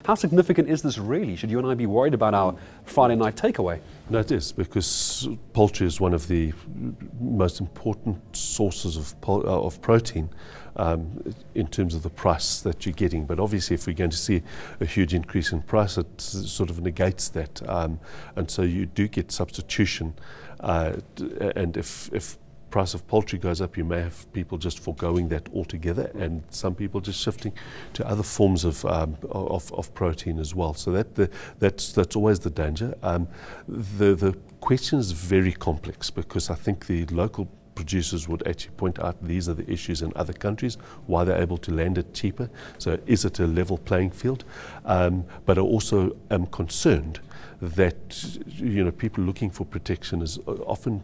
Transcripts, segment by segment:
How significant is this really? Should you and I be worried about our Friday night takeaway? No, it is, because poultry is one of the most important sources of protein in terms of the price that you're getting. But obviously, if we're going to see a huge increase in price, it sort of negates that. And so you do get substitution. And if price of poultry goes up, you may have people just foregoing that altogether, and some people just shifting to other forms of protein as well. So that's always the danger. The question is very complex, because I think the local producers would actually point out these are the issues in other countries, why they're able to land it cheaper. So is it a level playing field? But I also am concerned that people looking for protection is often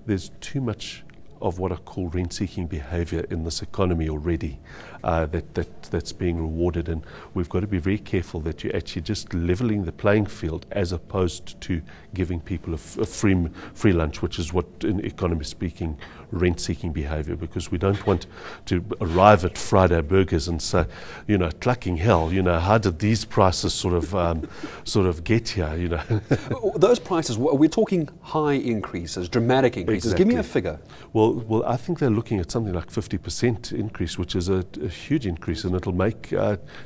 there's too much of what I call rent-seeking behaviour in this economy already that's being rewarded, and we've got to be very careful that you're actually just levelling the playing field as opposed to giving people a free lunch, which is what, in economist speaking, rent-seeking behaviour, because we don't want to arrive at Friday burgers and say, clucking hell, how did these prices sort of get here, Those prices, we're talking high increases, dramatic increases. Exactly. Give me a figure. Well, I think they're looking at something like 50% increase, which is a huge increase, and it'll make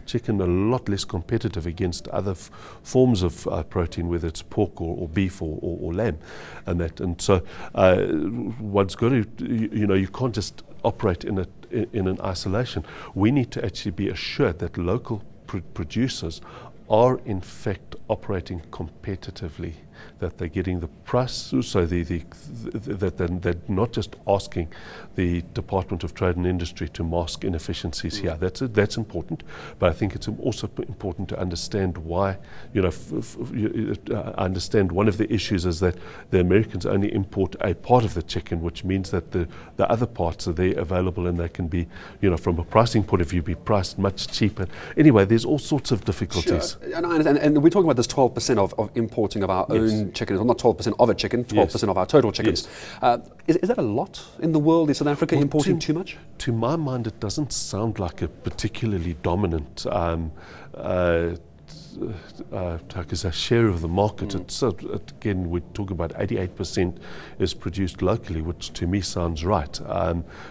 chicken a lot less competitive against other forms of protein, whether it's pork or beef or lamb, and so one's got to, you can't just operate in an isolation. We need to actually be assured that local producers are in fact operating competitively, that they're getting the price, so that they're not just asking the Department of Trade and Industry to mask inefficiencies here. That's important, but I think it's also important to understand why. I understand one of the issues is that the Americans only import a part of the chicken, which means that the other parts are there available, and they can be, from a pricing point of view, be priced much cheaper. Anyway, there's all sorts of difficulties. Sure. And we're talking about this 12% of importing of our own chicken, well, not 12% of a chicken, 12% of our total chickens. Yes. Is that a lot in the world? Is South Africa importing too much? To my mind, it doesn't sound like a particularly dominant share of the market. It's, again, we're talking about 88% is produced locally, which to me sounds right.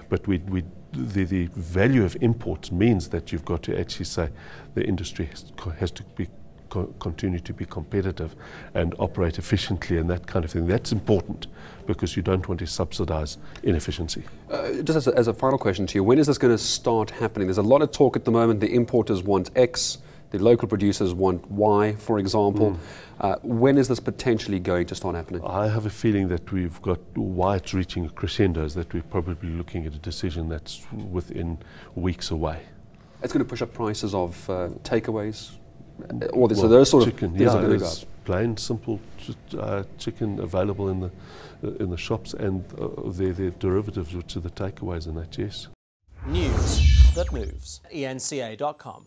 But the value of imports means that you've got to actually say the industry has to continue to be competitive and operate efficiently and that kind of thing. That's important, because you don't want to subsidize inefficiency. Just as a final question to you, when is this going to start happening? There's a lot of talk at the moment. The importers want X, the local producers want Y, for example. When is this potentially going to start happening? I have a feeling that we've got Y, it's reaching a crescendo, is that we're probably looking at a decision that's within weeks away. It's going to push up prices of takeaways? So those sort chicken, of things are going to go up. Plain, simple chicken available in the shops, and their derivatives, which are the takeaways, and that, yes. News that moves. eNCA.com.